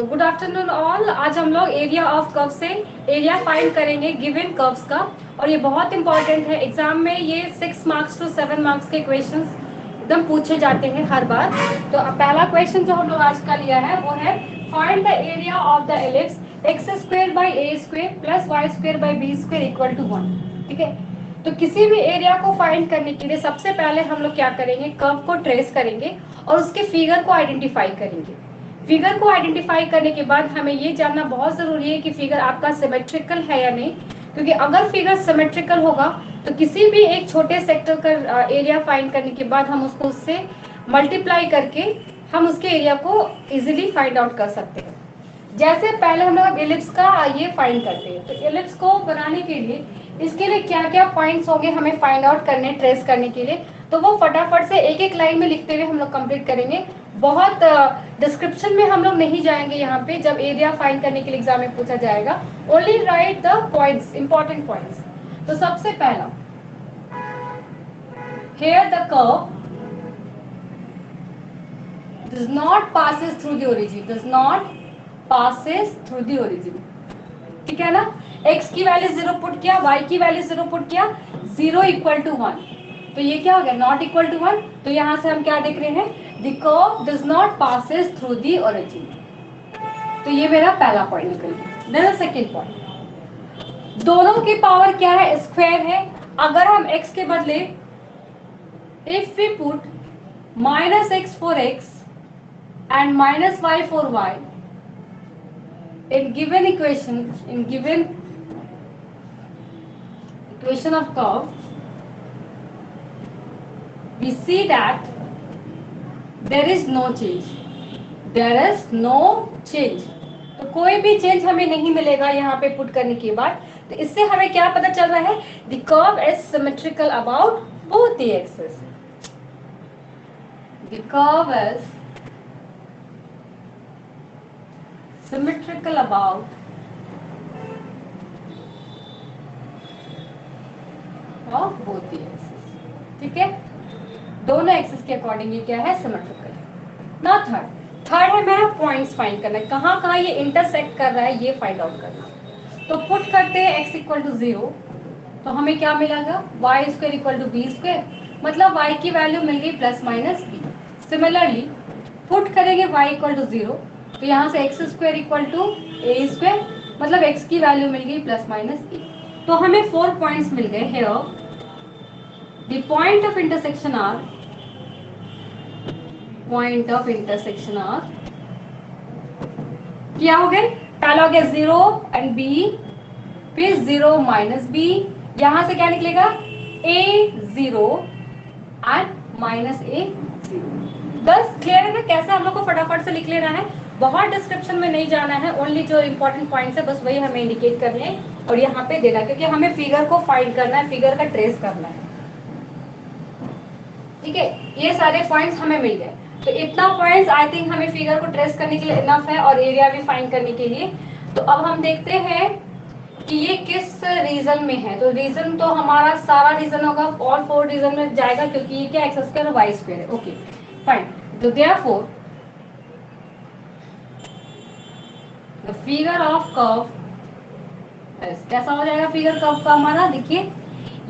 तो good afternoon all. आज हम लोग एरिया ऑफ कर्व से एरिया फाइंड करेंगे गिवन कर्व्स का, और ये बहुत इंपॉर्टेंट है। एग्जाम में ये 6 मार्क्स टू 7 मार्क्स के क्वेश्चंस एकदम पूछे जाते हैं हर बार। तो अब पहला क्वेश्चन जो हम लोग आज का लिया है वो है find the area of the ellipse x square by a square plus y square by b square equal to 1। ठीक है, तो किसी भी एरिया को फाइंड करने के लिए सबसे पहले हम लोग क्या करेंगे, कर्व को ट्रेस करेंगे और उसके फिगर को आइडेंटिफाई करेंगे। फिगर को आइडेंटिफाई करने के बाद हमें ये जानना बहुत जरूरी है कि फिगर आपका सिमेट्रिकल है या नहीं, क्योंकि अगर फिगर सिमेट्रिकल होगा तो किसी भी एक छोटे सेक्टर का एरिया फाइंड करने के बाद हम उसको उससे मल्टीप्लाई करके हम उसके एरिया को इजीली फाइंड आउट कर सकते हैं। जैसे पहले हम लोग एलिप्स का ये फाइंड करते हैं, तो एलिप्स को बनाने के लिए इसके लिए क्या क्या पॉइंट्स होंगे हमें फाइंड आउट करने, ट्रेस करने के लिए, तो वो फटाफट से एक एक लाइन में लिखते हुए हम लोग कंप्लीट करेंगे। बहुत डिस्क्रिप्शन में हम लोग नहीं जाएंगे यहाँ पे, जब एरिया फाइंड करने के लिए एग्जाम में पूछा जाएगा। Only right the points, important points. तो सबसे पहला, here the curve does not passes through the origin, does not passes through the origin। ठीक है ना, x की वैल्यू 0 पुट किया, y की वैल्यू 0 पुट किया, 0 इक्वल टू 1, तो ये क्या हो गया, नॉट इक्वल टू 1। तो यहां से हम क्या देख रहे हैं, the curve does not passes through the origin. तो ये मेरा पहला पॉइंट निकल गया। देन सेकंड पॉइंट, दोनों की पावर क्या है, स्क्वायर है। अगर हम x के बदले if we put -x for x and -y for y in given equation of curve, we see that there is no change, तो कोई भी चेंज हमें नहीं मिलेगा यहाँ पे पुट करने के बाद। तो इससे हमें क्या पता चल रहा है, the curve is symmetrical about both the axes, the curve is symmetrical about of both the axes। ठीक है, दोनों एक्सिस के अकॉर्डिंग ये क्या है, सिमेट्रिकल। ना थर्ड है मेरा पॉइंट्स फाइंड करना है, कहाँ कहाँ ये इंटरसेक्ट कर रहा है ये फाइंड आउट करना। तो पुट करते हैं x इक्वल टू 0, तो हमें क्या मिलेगा, y square equal to b square, मतलब y की वैल्यू मिल गई plus minus b. Similarly put करेंगे y इक्वल टू 0, तो यहाँ से x square equal to a square, मतलब x की वैल्यू मिल गई प्लस माइनस बी। तो हमें 4 पॉइंट्स मिल गए। Here the point of intersection are, point of intersection are क्या हो गए, पहला हो गया 0 एंड b, फिर 0 माइनस b, यहां से क्या निकलेगा a0 एंड माइनस a0। बस क्लियर है ना, कैसे हम लोग को फटाफट से लिख लेना है, बहुत डिस्क्रिप्शन में नहीं जाना है, ओनली जो इंपॉर्टेंट पॉइंट्स है बस वही हमें इंडिकेट करने हैं और यहाँ पे देना, क्योंकि हमें फिगर को फाइंड करना है, फिगर का ट्रेस करना है। ठीक है, ये सारे पॉइंट्स हमें मिल गए। तो इतना पॉइंट्स आई थिंक हमें फिगर को ट्रेस करने के लिए इनफ है और एरिया भी फाइंड करने के लिए। तो अब हम देखते हैं कि ये किस रीजन में है। तो रीजन तो हमारा सारा रीजन होगा, ऑल 4 रीजन में जाएगा, क्योंकि ये क्या एक्स स्क्वायर और वाई स्क्वायर है। ओके फाइन, तो therefore the figure of curve कैसा हो जाएगा, फिगर कर्व का हमारा, देखिए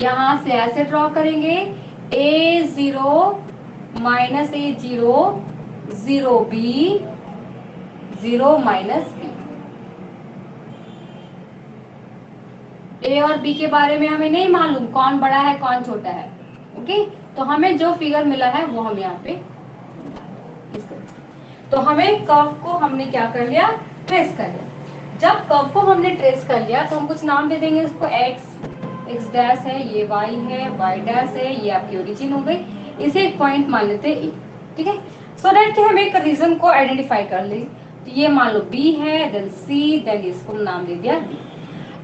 यहां से ऐसे ड्रॉ करेंगे, a0 minus a0, 0b, 0 minus b। ए और बी के बारे में हमें नहीं मालूम कौन बड़ा है कौन छोटा है। ओके, तो हमें जो फिगर मिला है वो हम यहाँ पे, तो हमें कर्व को हमने क्या कर लिया, ट्रेस कर लिया। जब कर्व को हमने ट्रेस कर लिया तो हम कुछ नाम दे देंगे इसको, x डैश है, ये y है, y डैश है, ये आपकी ओरिजिन हो गई, इसे एक पॉइंट मान लेते हैं ए। ठीक है, सो दैट कि हम एक रीजन को आइडेंटिफाई कर ले। तो ये मान लो b है, देन c, देन इसको नाम दे दिया d।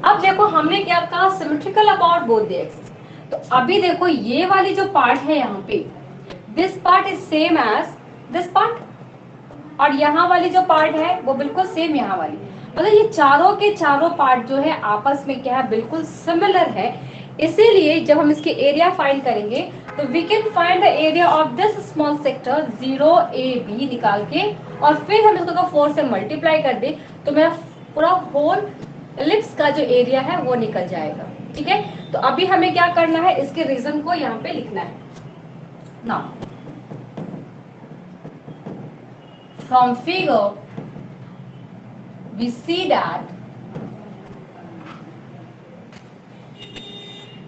अब देखो हमने क्या कहा, symmetrical about both the axis. तो अभी देखो ये वाली जो पार्ट है यहाँ पे, this part is same as this part, और यहाँ वाली जो पार्ट है वो बिल्कुल सेम यहाँ वाली, मतलब ये चारों के चारों पार्ट जो है आपस में क्या है, बिल्कुल सिमिलर है। इसीलिए जब हम इसके एरिया फाइंड करेंगे तो we can find the area of this small sector 0AB निकाल के, और फिर हम इसको 4 से मल्टीप्लाई कर दे तो मेरा पूरा होल एलिप्स का जो एरिया है वो निकल जाएगा। ठीक है, तो अभी हमें क्या करना है, इसके रीजन को यहाँ पे लिखना है ना। From figure we see that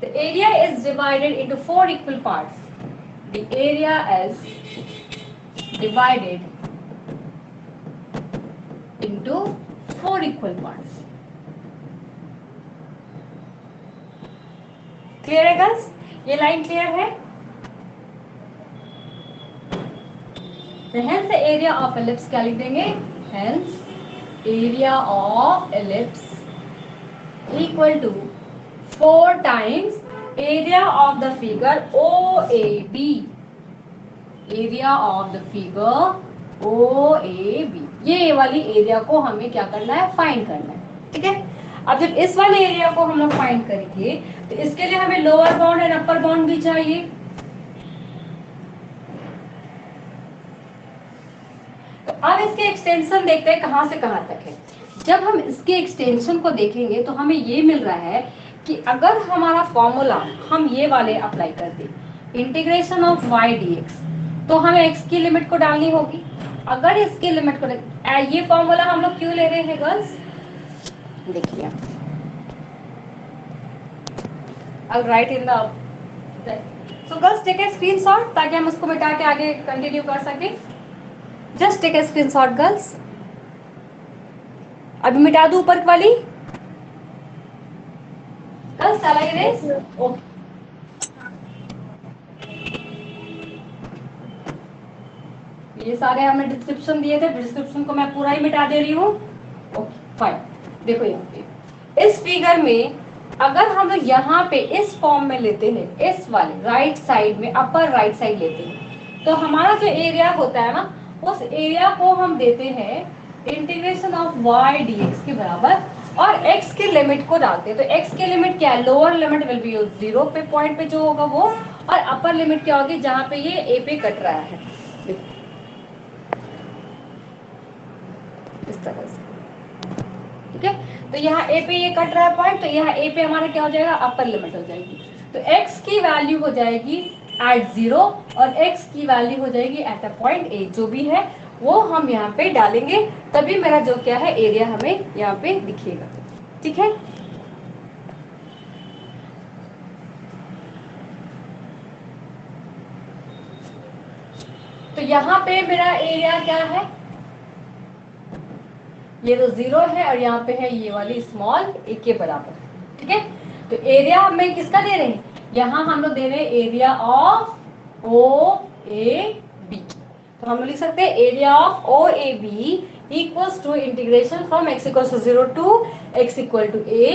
the area is divided into 4 equal parts. The area is divided into 4 equal parts. Clear है गर्ल्स, ये लाइन क्लियर है? Hence the area of ellipse क्या लिख देंगे, hence area of ellipse equal to 4 times area of the figure OAB. Area of the figure OAB, ये वाली area को हमें क्या करना है, फाइंड करना है। ठीक है, अब जब इस वाले एरिया को हम लोग फाइंड करेंगे तो इसके लिए हमें lower bound and upper bound भी चाहिए। तो अब इसके एक्सटेंशन देखते हैं कहां से कहां तक है। जब हम इसके एक्सटेंशन को देखेंगे तो हमें ये मिल रहा है कि अगर हमारा फॉर्मूला हम ये वाले अप्लाई कर दें, इंटीग्रेशन ऑफ y dx, तो हमें x की लिमिट को डालनी होगी। अगर इसकी लिमिट को, ये फॉर्मूला हम लोग क्यों ले रहे हैं गर्ल्स, देखिए I'll write in the, so girls take a screenshot ताकि हम उसको मिटा के आगे कंटिन्यू कर सकें। Just take a screenshot girls. अभी मिटा दूं ऊपर वाली गर्ल्स, चला इरेज, ओके। ये सारे हमें डिस्क्रिप्शन दिए थे, डिस्क्रिप्शन को मैं पूरा ही मिटा दे रही हूँ। ओके फाइन, देखो यहाँ पे इस फिगर में अगर हम लोग यहाँ पे इस फॉर्म में लेते हैं, इस वाले राइट साइड में अपर राइट साइड लेते हैं, तो हमारा जो एरिया होता है ना, उस एरिया को हम देते हैं इंटीग्रेशन ऑफ y dx के बराबर, और x की लिमिट को डालते हैं। तो x की लिमिट क्या है, लोअर लिमिट विल बी 0 पे पॉइंट पे जो होगा वो, और अपर लिमिट क्या होगी जहां पे ये a पे कट रहा है, इस तरह से। ठीक है, तो यहाँ a पे ये कट रहा है पॉइंट, तो यहाँ a पे हमारा क्या हो जाएगा, अपर लिमिट हो जाएगी। तो x की वैल्यू हो जाएगी एट 0 और x की वैल्यू हो जाएगी एट अ पॉइंट a, जो भी है वो हम यहाँ पे डालेंगे, तभी मेरा जो क्या है एरिया हमें यहाँ पे दिखेगा। ठीक है, तो यहाँ पे मेरा एरिया क्या है, ये तो 0 है और यहाँ पे है ये वाली स्मॉल a के बराबर। ठीक है, तो एरिया हमें किसका दे रहे हैं, यहाँ हम लोग दे रहे हैं एरिया ऑफ OAB। तो हम लिख सकते हैं area of OAB equals to integration from x equals to 0 to x equal to a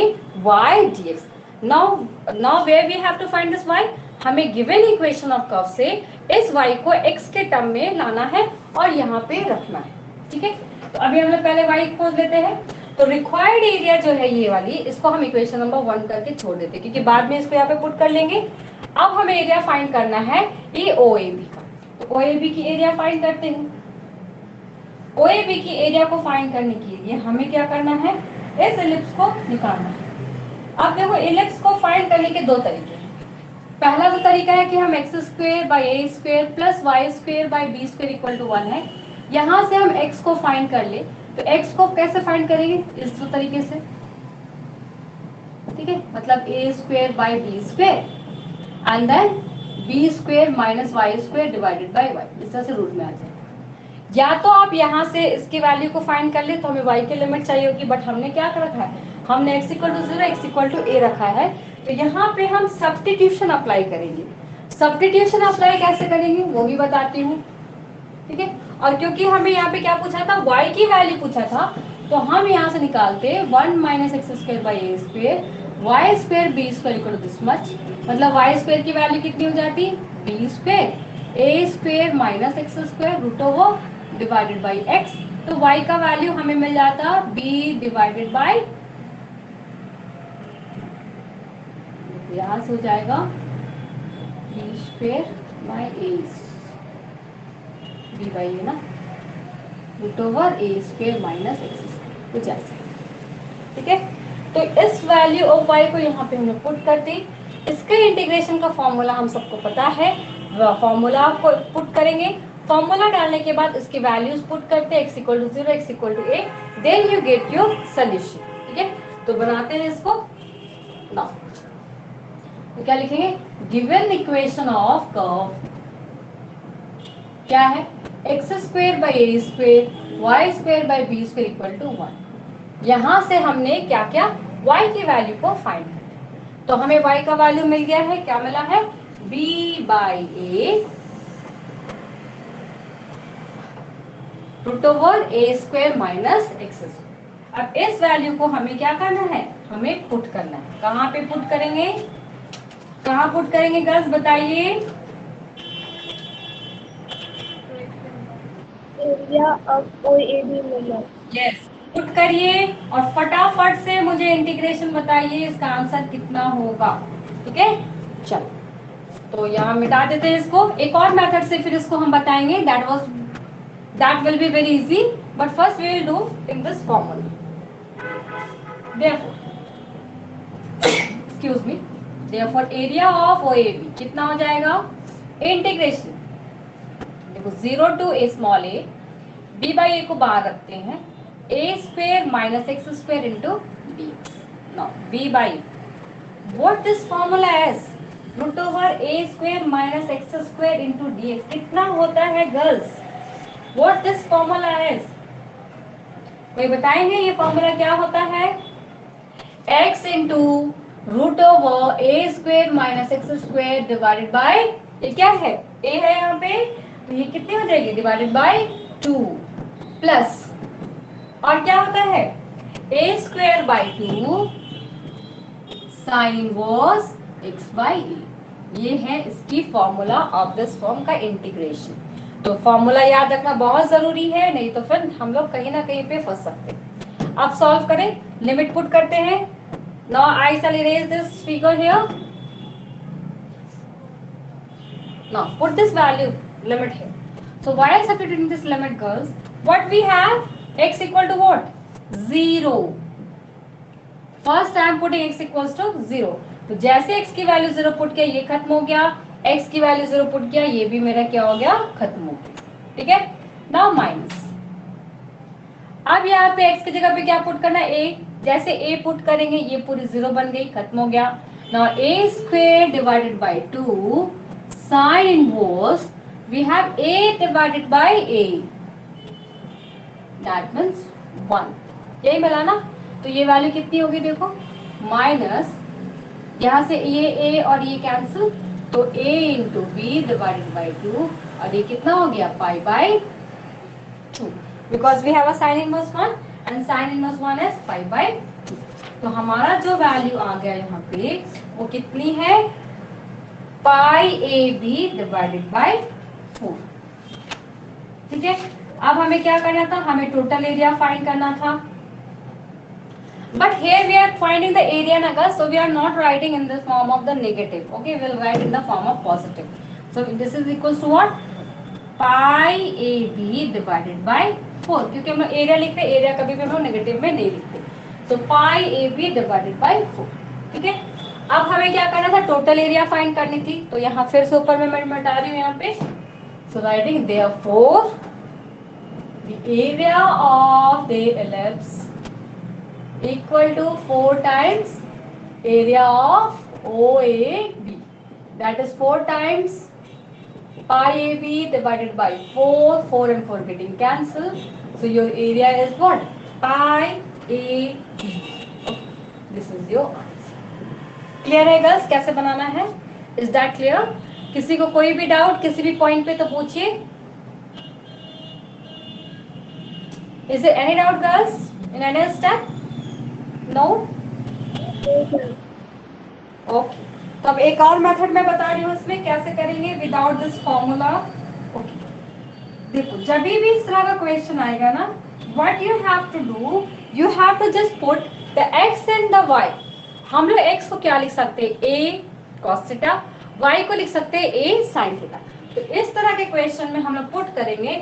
y dx। Now where we have to find this y, हमें गिवन इक्वेशन ऑफ कर्व से इस y को x के term में लाना है और यहाँ पे रखना है। ठीक है, तो अभी हम लोग पहले y खोज लेते हैं। तो रिक्वायर्ड एरिया जो है ये वाली, इसको हम इक्वेशन नंबर 1 करके छोड़ देते हैं क्योंकि बाद में इसको यहाँ पे पुट कर लेंगे। अब हमें एरिया फाइंड करना है ये OAB का, तो OAB की एरिया फाइंड करते हैं। OAB की एरिया को फाइंड करने के लिए हमें क्या करना है, इस एलिप्स को निकालना है। अब देखो एलिप्स को फाइंड करने के दो तरीके हैं। पहला जो तरीका है कि हम x square by a square plus y square by b square equal to 1 है, यहाँ से हम x को फाइंड कर ले। तो x को कैसे फाइंड करेंगे, इस दो तरीके से। ठीक है, मतलब a square by b square and then b square minus y square divided by y, इस तरह से रूट में आ जाए। या तो आप यहाँ से इसकी वैल्यू को फाइंड कर ले, तो हमें y की लिमिट चाहिए होगी, बट हमने क्या कर रखा है, हमने x equal to 0 x equal to a रखा है। तो यहाँ पे हम सब्स्टिट्यूशन अप्लाई करेंगे। सब्स्टिट्यूशन अप्लाई कैसे करेंगे वो भी बताती हूँ। ठीक है, और क्योंकि हमें यहाँ पे क्या पूछा था, y की वैल्यू पूछा था, तो हम यहाँ से निकालते 1 minus x square by a square y square b square equal to this much. मतलब वाई स्क्वायर की वैल्यू कितनी हो जाती, b square a square minus x square root over divided by x. तो y का वैल्यू हमें मिल जाता b डिवाइडेड बाई, यहाँ से हो जाएगा B square by A B by A ना, रूट ओवर ए स्क्वायर माइनस एक्स स्क्वायर, कुछ ऐसे। ठीक है, तो इस वैल्यू ऑफ y को यहाँ पे हमने पुट कर दी। इसके इंटीग्रेशन का फॉर्मूला हम सबको पता है, फॉर्मूला आपको पुट करेंगे। फॉर्मूला डालने के बाद इसकी वैल्यूज पुट करते हैं, x equal to 0, x equal to a, then you get your solution. ठीक है, तो बनाते हैं इसको नाउ। तो क्या लिखेंगे, गिवन इक्वेशन ऑफ कर्व क्या है, x square by a square y square by b square equal to 1। यहां से हमने क्या क्या y की वैल्यू को फाइंड किया, तो हमें y का वैल्यू मिल गया है, क्या मिला है, b by a root over A square minus x square. अब इस वैल्यू को हमें क्या करना है, हमें पुट करना है। कहाँ पे पुट करेंगे, कहाँ पुट करेंगे गर्ल्स बताइए। एरिया ऑफ ओएबी मिला। यस, पुट करिए और फटाफट से मुझे इंटीग्रेशन बताइए, इसका आंसर कितना होगा। ठीक है, चलो तो यहाँ मिटा देते हैं इसको। एक और मेथड से फिर इसको हम बताएंगे, that will be very easy, but first we will do in this formula. Therefore, excuse me, therefore area of OAB कितना हो जाएगा, इंटीग्रेशन देखो 0 to a small a, b by a को बाहर रखते हैं, a square minus x square into dx. Now b by what this formula is, root over a square minus x square into dx कितना होता है girls, what this formula is, कोई बताएंगे ये फॉर्मूला क्या होता है, x into root over a square minus x square divided by, ये क्या है, a है यहाँ पे, तो ये कितनी हो जाएगी, डिवाइडेड बाय 2 प्लस, और क्या होता है, a square by 2 sine inverse x by A. ये है इसकी फॉर्मूला ऑफ दिस फॉर्म का इंटीग्रेशन। तो फॉर्मूला याद रखना बहुत जरूरी है, नहीं तो फिर हम लोग कहीं ना कहीं पे फंस सकते हैं। अब सॉल्व करें, लिमिट पुट करते हैं। Now I shall erase this figure here, now put this value limit here. So while substituting this limit girls, what we have, x equal to what, 0। First time putting x equals to 0, तो जैसे x की value 0 put किया ये खत्म हो गया, x की value 0 put किया ये भी मेरा क्या हो गया, खत्म हो गया। ठीक है, नाउ माइनस, अब यहाँ पे x की जगह पे क्या पुट करना है, a, जैसे a पुट करेंगे ये पूरी 0 बन गई, खत्म हो गया। Now a square divided by 2 sine inverse, we have a divided by a, that means 1, यही मिला ना। तो ये वैल्यू कितनी होगी देखो, माइनस, यहाँ से ये a और ये कैंसिल, तो a into b divided by 2, और ये कितना हो गया, pi by 2, because we have a sine inverse 1 and sine inverse 1 is pi by 2। तो हमारा जो वैल्यू आ गया यहाँ पे वो कितनी है, पाई ए बी डिवाइडेड बाई 4। ठीक है, अब हमें क्या करना था, हमें टोटल एरिया फाइंड करना था, but here we are finding the area naga, so we are not writing in the form of the negative, okay, we will write in the form of positive. So this is equals to what, pi ab divided by 4, क्योंकि हम area लिखते हैं, area कभी भी हम negative में नहीं लिखते, तो पाई ab डिवाइडेड बाय 4। ठीक है, अब हमें क्या करना था, टोटल एरिया फाइंड करनी थी, तो यहाँ फिर से ऊपर में मैं मिटा रही हूँ यहाँ पे, so writing therefore the area of the ellipse equal to 4 times area of OAB, that is 4 times pi AB divided by 4, 4 and 4 getting cancelled, so your area is what, pi AB. This is your answer. Clear है girls, कैसे बनाना है, is that clear? किसी को कोई भी doubt किसी भी point पे तो पूछिए। Is there any doubt girls in any step? No? Okay, तो अब एक और मेथड मैं बता रही हूँ, इसमें कैसे करेंगे विदाउट दिस फॉर्मूला। ओके, देखो जब भी इस तरह का क्वेश्चन आएगा ना, what you have to do, you have to just put the x and the y। हम लोग x को क्या लिख सकते हैं, a cos थीटा, y को लिख सकते हैं a sin थीटा। तो इस तरह के क्वेश्चन में हम लोग पुट करेंगे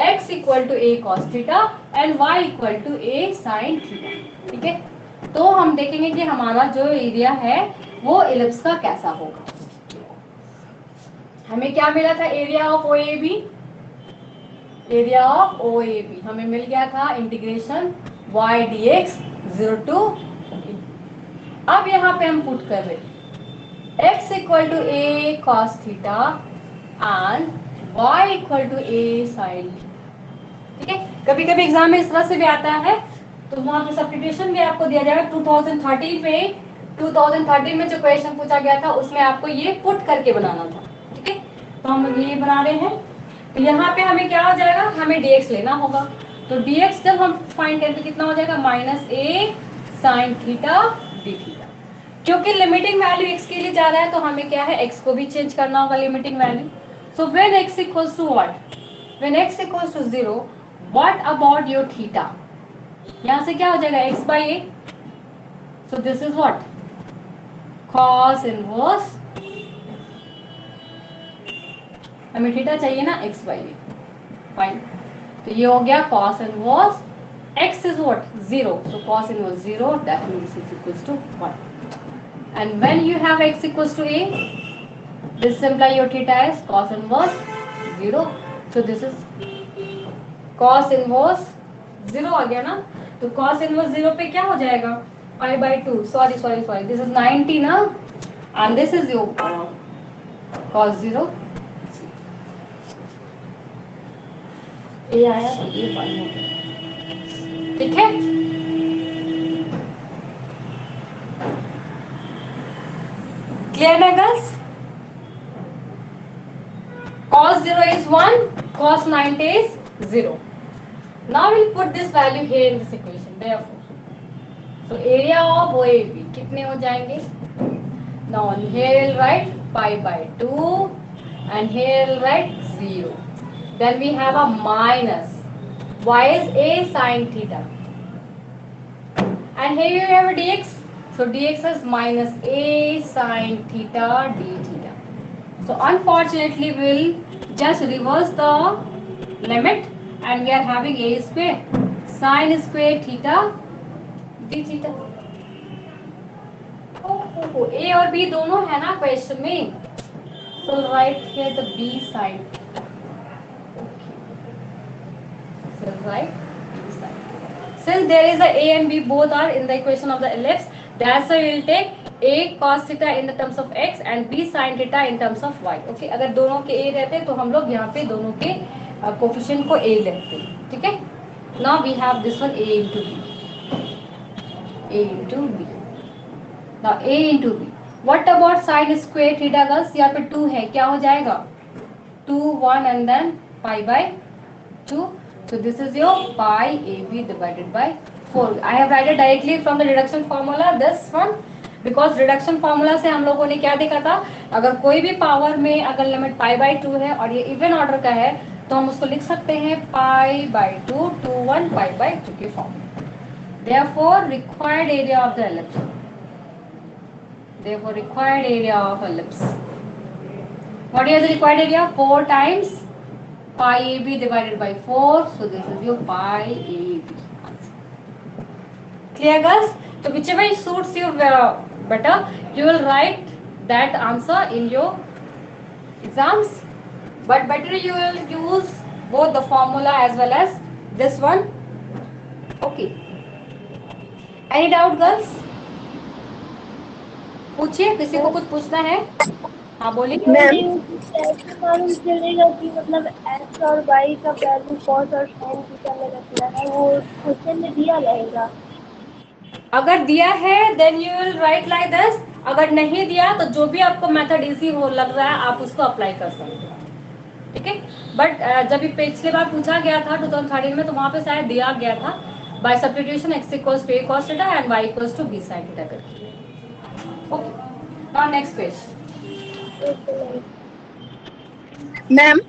x equal to a cos theta and y equal to a sin theta. ठीक है, तो हम देखेंगे कि हमारा जो एरिया है वो इलिप्स का कैसा होगा। हमें क्या मिला था area of O A B, area of O A B हमें मिल गया था इंटीग्रेशन y dx 0 टू। अब यहाँ पे हम पुट कर रहे x equal to a cos theta and y equal to a sin। ठीक है, कभी कभी एग्जाम में इस तरह से भी आता है, तो वहां पे सब्स्टिट्यूशन भी आपको दिया जाएगा। 2013 में जो क्वेश्चन पूछा गया था उसमें आपको ये पुट करके बनाना था। ठीक है, तो हम लोग ये बना रहे हैं। तो यहाँ पे हमें क्या हो जाएगा, हमें dx लेना होगा। तो dx जब हम फाइंड करें तो कितना हो जाएगा, minus a sin theta d theta. क्योंकि लिमिटिंग वैल्यू x के लिए जा रहा है तो हमें क्या है, x को भी चेंज करना होगा limiting value. So when x equals to what, when x equals to 0, what about your theta, यहाँ से क्या हो जाएगा x by a। So this is what, cos inverse, हमें थीटा चाहिए ना x बाई a, फाइन। तो ये हो गया cos inverse, x is what, 0, so cos inverse 0, that means it's equals to 1. And when you have x equals to a, this implies your theta is cos inverse 0, so this is cos inverse 0 आ गया ना। तो cos inverse 0 पे क्या हो जाएगा, pi by 2, sorry, this is 90 ना, and this is your cos 0। ये आया तो ये pi हो गया। ठीक है, क्लियर है girls. cos 0 is 1, cos 90 is 0. Now we'll put this value here in this equation. Therefore, so area of OAB कितने हो जाएंगे? Now here we'll write pi by 2 and here we'll write 0. Then we have a minus. Y is a sin theta. And here you have a dx. So dx is minus a sin theta d theta. So unfortunately we'll just reverse the limit and we are having a square sin square theta d theta. A और b दोनों है ना question में, so write here the b sin. So write b sin. Since there is a a and b both are in the equation of the ellipse, that's why we will take a cos theta in the terms of x and b sin theta in terms of y. Okay, अगर दोनों के a रहते तो हम लोग यहाँ पे दोनों के कोफिशिएंट को a लेते। ठीक है, now we have this one a into b, now a into b. What about sin square theta girls, यहाँ पे 2 है, क्या हो जाएगा 2 1 and then pi by 2. So this is your pi AB divided by 4. I have written directly from the reduction formula this one, because reduction formula से हम लोगों ने क्या देखा था, अगर कोई भी पावर में अगर लिमिट pi by 2 है और ये इवन ऑर्डर का है तो हम उसको लिख सकते हैं pi by 2 2 1 pi by 2 के फॉर्म में। Therefore required area of the ellipse, therefore required area of ellipse, what is the required area, 4 times pi AB divided by 4. So this is your pi AB answer. Clear girls? So whichever suits you better, you will write that answer in your exams. But better you will use both the formula as well as this one. Okay. Any doubt girls? पूछिए, किसी को कुछ पूछना है? हाँ बोलिए। ऐसे मालूम चलेगा कि मतलब x और y का वैल्यू cos और sin थीटा में रखना है, वो क्वेश्चन में दिया रहेगा। अगर दिया है then you will write like this, अगर नहीं दिया तो जो भी आपको मेथड इजी हो लग रहा है आप उसको अप्लाई कर सकते हो। ठीक है, बट जब पिछले बार पूछा गया था 2013 में तो वहां पे शायद दिया गया था by substitution x equals to a cos theta and y equals to b sin theta करके। Okay, now next question. Ma'am,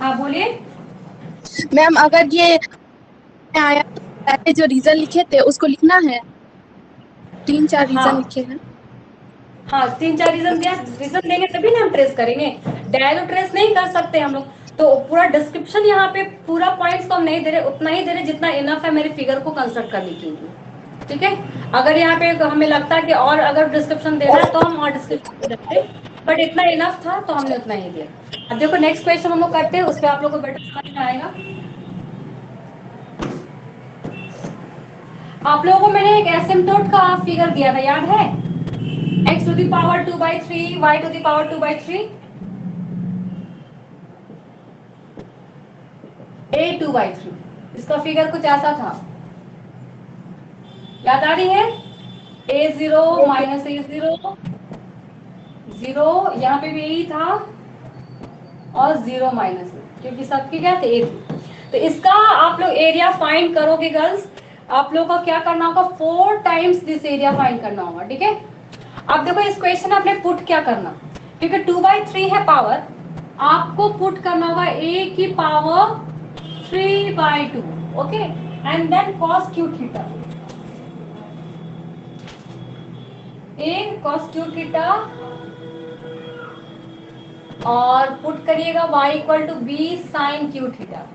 हाँ बोलिए। मैम अगर ये आया तो पहले जो रीजन लिखे थे उसको लिखना है, 3-4 रीजन हाँ। लिखे हैं। हाँ 3-4 रीजन दिया, रीजन देंगे तभी ना हम ट्रेस करेंगे, डायरेक्ट ट्रेस नहीं कर सकते हम लोग। तो पूरा डिस्क्रिप्शन यहाँ पे पूरा पॉइंट्स को हम नहीं दे रहे, उतना ही दे रहे जितना इनफ है मेरे फिगर को कंस्ट्रक्ट करने के लिए, ठीक है। अगर यहाँ पे हमें लगता है कि और अगर डिस्क्रिप्शन देना है तो हम और डिस्क्रिप्शन देते, बट इतना इनफ था तो हमने उतना ही दिया। अब देखो नेक्स्ट क्वेश्चन हम लोग करते हैं, उस पर आप लोग को बेटर समझ में आएगा। आप लोगों को मैंने एक एसिम्पटोट का फिगर दिया था, याद है? x to the power 2/3, y to the power 2/3, a 2/3, इसका फिगर कुछ ऐसा था, याद आ रही है? a0 माइनस a0, 0 यहाँ पे भी यही था, और 0 माइनस, क्योंकि सबकी क्या थे a थी। तो इसका आप लोग एरिया फाइंड करोगे गर्ल्स, आप लोग को क्या करना होगा, 4 टाइम्स दिस एरिया फाइंड करना होगा, ठीक है। अब देखो इस क्वेश्चन में आपने पुट क्या करना, क्योंकि 2/3 है पावर, आपको पुट करना होगा a की power 3/2, okay, and then cos cube theta, a cos cube theta, और पुट करिएगा y equal to b sin cube theta.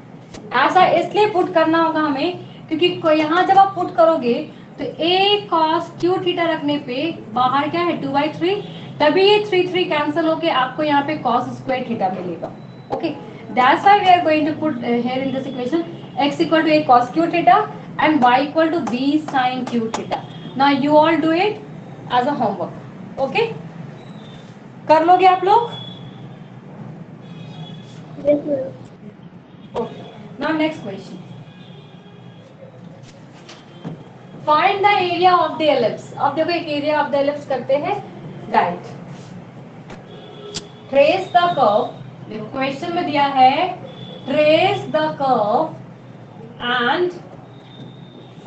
ऐसा इसलिए पुट करना होगा हमें क्योंकि यहाँ जब आप पुट करोगे तो a cos क्यू थीटा रखने पे बाहर क्या है 2/3, तभी ये 3 कैंसिल होके आपको यहाँ पे cos स्क्वायर थीटा मिलेगा, okay. That's why we are going to put here in this equation x equal to a cos cube theta and y equal to b sin cube theta. Now you all do it as a homework, okay, कर लोगे आप लोग? Yes, ma'am. Okay. Now next question. Find the area of the ellipse. अब देखो एक area of the ellipse करते हैं, right? Trace the curve. देखो क्वेश्चन में दिया है trace the curve and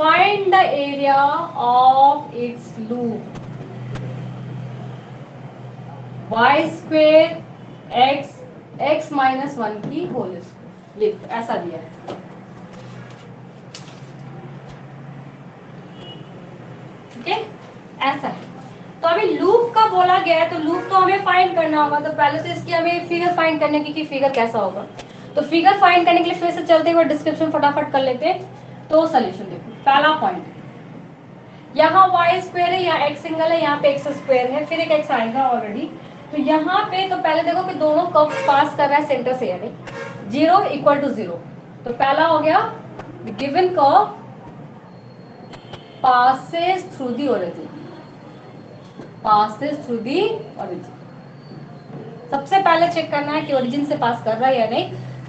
find the area of its loop. Y square x minus 1 की होल स्क्वायर, लिख ऐसा दिया है, ठीक है, ऐसा है। तो अभी लूप का बोला गया है तो लूप तो हमें फाइंड करना होगा, तो पहले से इसकी हमें फिगर फाइंड करने की कि फिगर कैसा होगा। तो फिगर फाइंड करने के लिए फिर से चलते हुए डिस्क्रिप्शन फटाफट कर लेते हैं। तो सॉल्यूशन देखो, पहला पॉइंट यहाँ y स्क्वायर है, यहाँ x सिंगल है, यहाँ पे x स्क्वायर है, फिर एक x आएगा ऑलरेडी। तो यहाँ पे तो पहले देखो कि दोनों कर्व्स पास कर रहा है सेंटर से, यानी 0 इक्वल टू 0। तो पहला हो गया given curve passes through the origin, passes through the origin। सबसे पहले चेक करना है कि ओरिजिन से पास कर रहा है या नहीं।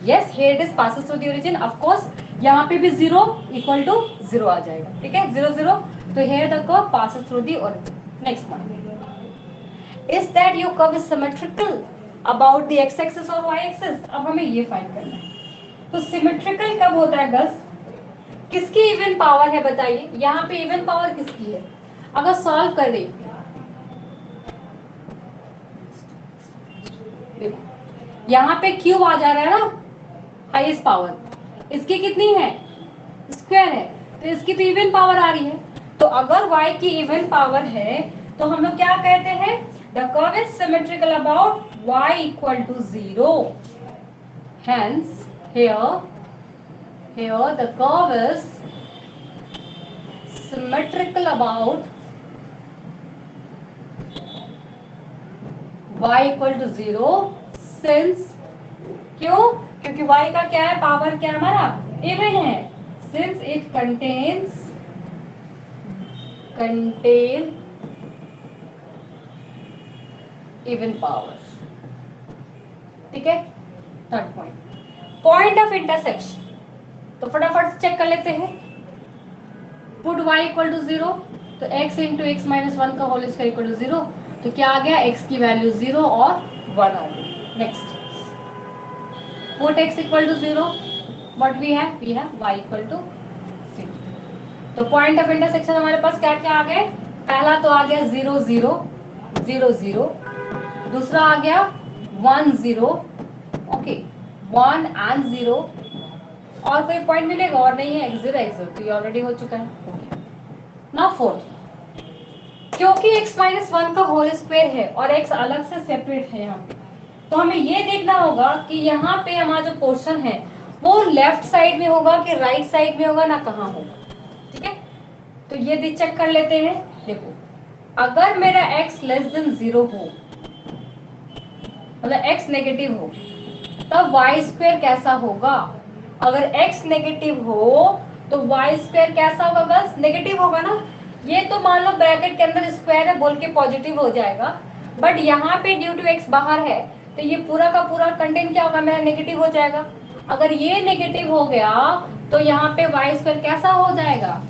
Yes, here it is passes through the origin, of course यहाँ पे भी 0 इक्वल टू 0 आ जाएगा, ठीक है, 0 0। तो here the curve passes through the origin। Next point, is that your curve is symmetrical about the x axis और y axis. अब हमें ये फाइंड करना है। तो सिमेट्रिकल कब होता है गर्ल्स, किसकी इवन पावर है बताइए, यहाँ पे इवन पावर किसकी है? अगर सॉल्व कर दे, यहाँ पे क्यूब आ जा रहा है ना, हाईएस्ट पावर, इसकी कितनी है, स्क्वायर है, तो इसकी तो इवन पावर आ रही है। तो अगर y की इवन पावर है तो हम लोग क्या कहते हैं, the curve is symmetrical about y equal to 0। Hence here the curve is symmetrical about y equal to 0 since, क्यों? क्योंकि y का क्या है, पावर क्या है हमारा, इवन है, since it contains even power, ठीक है। Third point, point of intersection, तो फटाफट चेक कर लेते हैं। पुट y इक्वल टू 0, तो x इंटू एक्स माइनस 1 का होल स्क्वायर इक्वल टू 0, तो क्या आ गया, x की वैल्यू 0 और 1 आ गई। Next, put x equal to 0, what we have y equal to 0। तो पॉइंट ऑफ इंटरसेक्शन हमारे पास क्या क्या आ गए, पहला तो आ गया 0 0 0 0, दूसरा आ गया 1 0, ओके, 1 एंड 0, और कोई पॉइंट मिलेगा और नहीं है, x0 तो ये ऑलरेडी हो चुका है। नाउ फोर्थ, क्योंकि x माइनस वन का होल स्क्वायर है और x अलग से सेपरेट है यहाँ पे, तो हमें ये देखना होगा कि यहाँ पे हमारा जो पोर्शन है वो लेफ्ट साइड में होगा कि राइट साइड में होगा, ना कहाँ होगा। ठीक है, तो ये भी चेक कर लेते हैं। देखो, अगर मेरा x लेस देन 0 हो, मतलब x नेगेटिव हो, तब वाई स्क्वायर कैसा होगा? अगर x नेगेटिव हो तो वाई स्क्वायर कैसा होगा? बस नेगेटिव होगा ना। ये तो मान लो ब्रैकेट के अंदर स्क्वायर है बोल के पॉजिटिव हो जाएगा, बट यहाँ पे ड्यू टू x बाहर है तो ये पूरा का पूरा कंटेंट क्या होगा? मेरा नेगेटिव हो जाएगा। अगर ये नेगेटिव हो गया तो यहाँ पे वाई स्क्वायर कैसा हो जाएगा?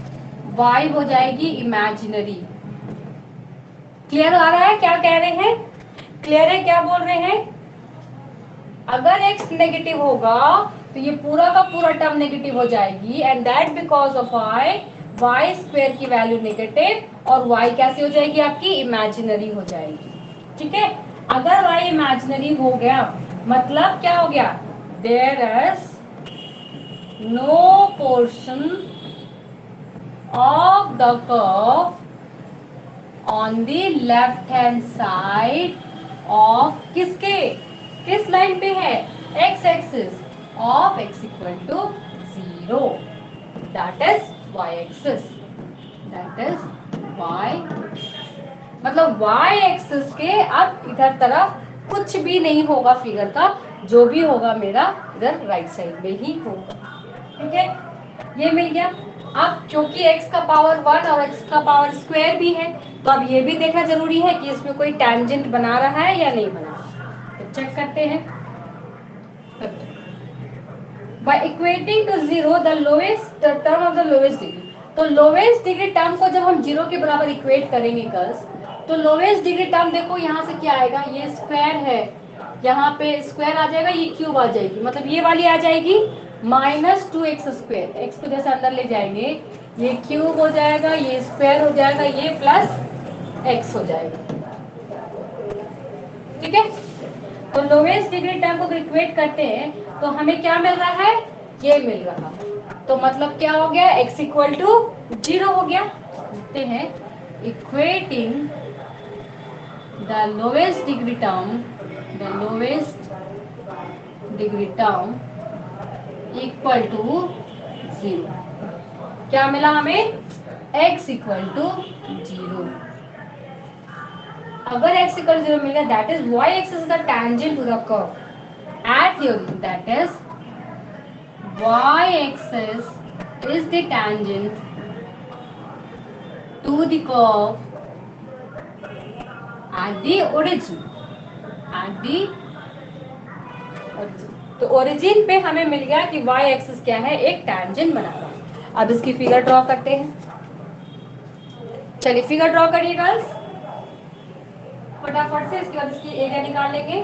y हो जाएगी इमेजिनरी। क्लियर आ रहा है क्या कह रहे हैं? क्लियर है क्या बोल रहे हैं? अगर x नेगेटिव होगा तो ये पूरा का पूरा टर्म नेगेटिव हो जाएगी, and that because of y square की वैल्यू नेगेटिव और y कैसी हो जाएगी? आपकी इमेजिनरी हो जाएगी। ठीक है, अगर y इमेजिनरी हो गया मतलब क्या हो गया? There is no portion of the curve on the left hand side of किसके? किस लाइन पे है? x axis of x equal to 0, that is y axis, that is y, मतलब y एक्सिस के अब इधर तरफ कुछ भी नहीं होगा फिगर का, जो भी होगा मेरा इधर राइट साइड में ही होगा। ठीक है, ये मिल गया। अब क्योंकि x का पावर 1 और x का पावर स्क्वायर भी है, तो अब ये भी देखना जरूरी है कि इसमें कोई टेंजेंट बना रहा है या नहीं बना रहा, तो चेक करते हैं। By equating to 0 the lowest term of the lowest degree, तो लोवेस्ट डिग्री टर्म को जब हम 0 के बराबर इक्वेट करेंगे गर्ल्स, तो लोवेस्ट डिग्री टर्म देखो यहाँ से क्या आएगा? ये स्क्वायर है, यहाँ पे स्क्वायर आ जाएगा, ये क्यूब आ जाएगी, मतलब ये वाली आ जाएगी माइनस 2x स्क्वायर। एक्स को जैसे अंदर ले जाएंगे ये क्यूब हो जाएगा, ये स्क्वायर हो जाएगा, ये प्लस x हो जाएगा। ठीक है, तो लोवेस्ट डिग्री टर्म को इक्वेट करते हैं तो हमें क्या मिल रहा है? ये मिल रहा है, तो मतलब क्या हो गया? x इक्वल टू 0 हो गया। लिखते हैं equating the lowest degree term, the lowest degree term equal to 0। क्या मिला हमें? x equal to 0। अगर x equal to 0 मिल गया, that is y axis is the tangent to the curve at the origin, that is y axis is the tangent to the curve at the origin, at the origin। तो origin पे हमें मिल गया कि y axis क्या है? एक tangent बना रहा है। अब इसकी फिगर ड्रॉ करते हैं। चलिए फिगर ड्रॉ करिए गर्ल्स फटाफट से, इसके बाद इसकी एरिया निकाल लेंगे।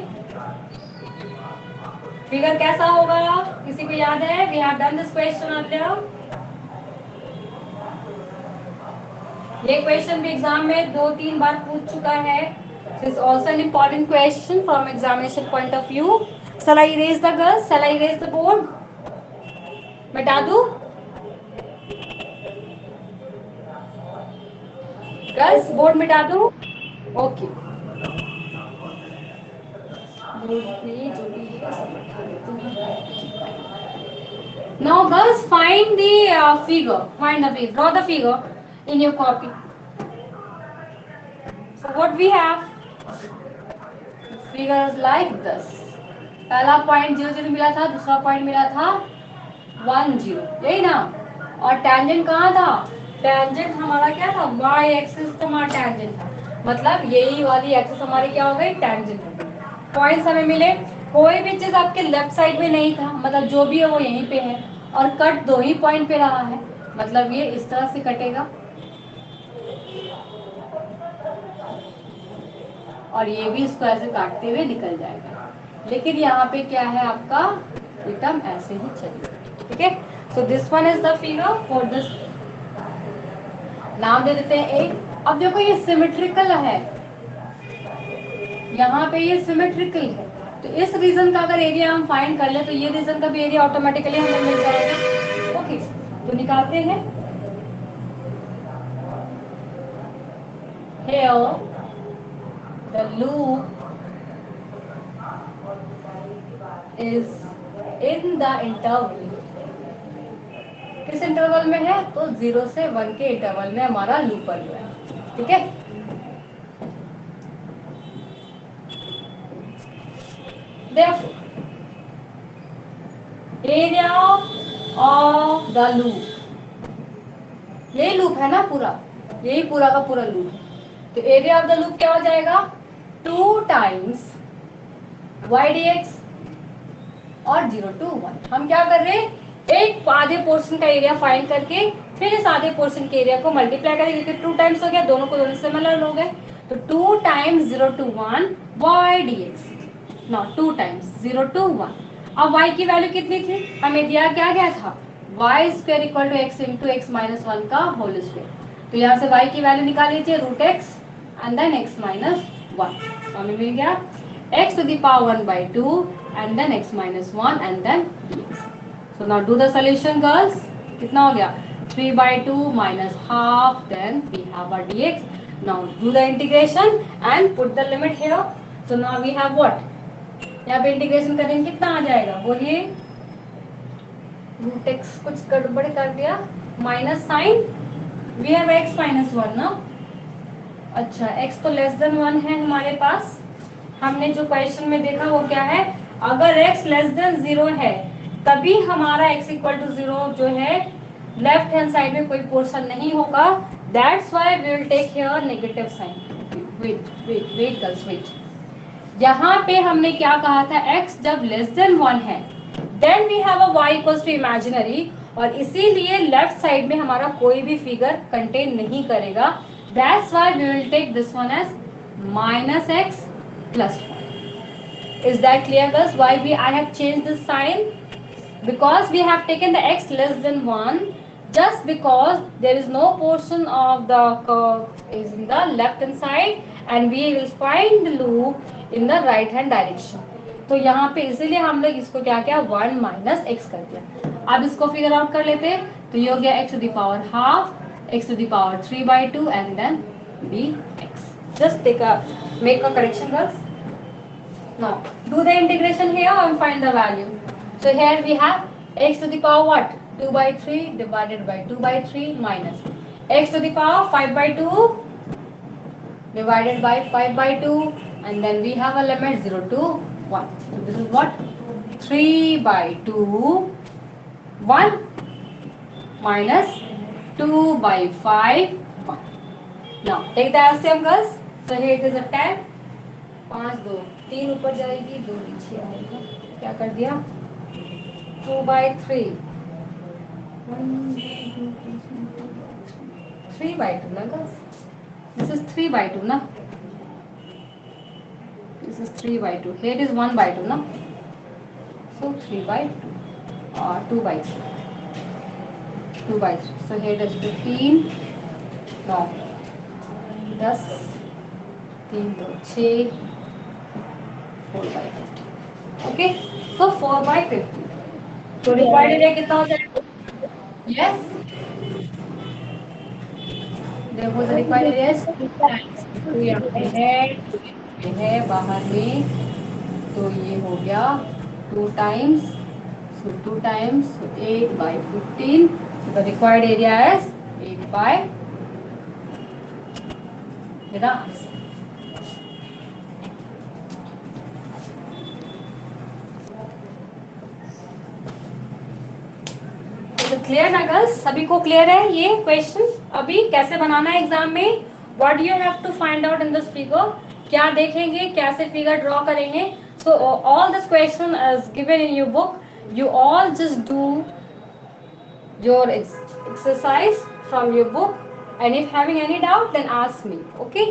फिगर कैसा होगा? किसी को याद है? We have done this question earlier. ये क्वेश्चन भी एग्जाम में 2-3 बार पूछ चुका है। This also an important question from examination point of view. Shall I erase the girls? Shall I erase the board? मिटा दूं गर्ल्स? बोर्ड मिटा दूं? Okay. Now girls, find the figure. Find the figure. Draw the figure in your copy. So what we have? Figure is like this. पहला point 0 मिला था, दूसरा point मिला था 1 0, यही ना? और टेंजेंट कहाँ था? टेंजेंट हमारा क्या था? y एक्सिस तो हमारा टेंजेंट था, मतलब यही वाली एक्सिस हमारी क्या हो गई? टेंजेंट हो गई। पॉइंट्स हमें मिले, कोई भी चीज आपके लेफ्ट साइड में नहीं था, मतलब जो भी है वो यहीं पे है, और कट 2 ही पॉइंट पे रहा है, मतलब ये इस तरह से कटेगा और ये भी इसको ऐसे काटते हुए निकल जाएगा। लेकिन यहाँ पे क्या है आपका? ये टर्म ऐसे ही चलेगा। ठीक है, so this one is the figure for this. नाम दे देते हैं एक। अब देखो ये सिमेट्रिकल है, यहाँ पे ये सिमेट्रिकल है, तो इस रीजन का अगर एरिया हम फाइंड कर ले तो ये रीजन का भी एरिया ऑटोमेटिकली हमें मिल जाएगा। ओके, तो निकालते हैं। here the loop is in the interval. किस इंटरवल में है? तो 0 से 1 के इंटरवल में हमारा लूप बन रहा है. ठीक है. Therefore, area of the loop, यही लूप है ना पूरा, यही पूरा का पूरा लूप है. तो एरिया ऑफ द लूप क्या हो जाएगा? 2 टाइम्स y dx और 0 to 1. हम क्या कर रहे हैं? एक आधे पोर्शन का एरिया फाइंड करके फिर इस आधे पोर्शन के एरिया को मल्टीप्लाई करेंगे, क्योंकि 2 टाइम्स हो गया, दोनों को दोनों सिमिलर हो गए. तो 2 times 0 to 1 y dx. Now 2 times 0 to 1. अब y की वैल्यू कितनी थी? हमें दिया क्या गया था? y square equal to x into x minus 1 का होल स्क्वायर. तो यहाँ से y की वैल्यू निकाल लीजिए, root x and then x minus 1. तो हमें मिल गया x to the power 1 by 2 and then x minus 1 and then dx. So now do the solution girls. कितना हो गया? 3 by 2 minus half, then we have our dx. Now do the integration and put the limit here. So now we have what? यहाँ पे integration करेंगे कितना आ जाएगा? बोलिए. Root x कुछ गड़बड़ कर दिया, minus sign, we have x minus 1 ना. अच्छा, x तो लेस देन 1 है हमारे पास. हमने जो क्वेश्चन में देखा वो क्या है? अगर x लेस देन 0 है तभी हमारा x इक्वल टू 0 जो है लेफ्ट हैंड साइड में कोई पोर्शन नहीं होगा. That's why we will take here negative sign. Wait girls wait. यहाँ पे हमने क्या कहा था? x जब लेस देन 1 है then we have a y equals to imaginary, और इसीलिए लेफ्ट साइड में हमारा कोई भी फिगर कंटेन नहीं करेगा. That's why we will take this one as minus x plus 1. Is that clear girls? Why I have changed the sign? Because we have taken the x less than 1 just because there is no portion of the curve is in the left hand side and we will find the loop in the right hand direction. तो यहाँ पे इसीलिए हम लोग इसको क्या किया? 1 minus x कर दिया. अब इसको फिगर आउट कर लेते हैं. तो ये हो गया x to the power half, x to the power 3 by 2 and then dx. Just make a correction girls. Now do the integration here and find the value. So here we have x to the power what? 2 by 3 divided by 2 by 3 minus x to the power 5 by 2 divided by 5 by 2 and then we have a limit 0 to 1. So this is what? 3 by 2 1 minus 2 by 5 1. Now take the LCM girls. So here it is a 10. 5 2 3 ऊपर जाएगी, 2 नीचे आएगा. क्या कर दिया? 2 by 3 3 by 2 ना girls. This is 3 by 2 ना. This is 3 by 2. Here it is 1 by 2 ना. So 3 by 2 or 2 by 3. 2 by 3. So here it is 15. Now 10 3 2 6 4 by 50. Okay, so 4 by 50. तो रिक्वायर्ड एरिया कितना हो जाएगा? Yes. देखो the required area is 2 times. तो यहाँ पे है बाहर में, तो ये हो गया 2 times. So 2 times, so 8 by 15. So the required area is 8 by with the answer. Clear ना गर्ल्स? सभी को क्लियर है ये क्वेश्चन? अभी कैसे बनाना है एग्जाम में? What do you have to find out in this figure? क्या देखेंगे, कैसे फिगर ड्रॉ करेंगे? So all this question is given in your book. You all just do your exercise from your book, and if having any doubt then ask me. Okay.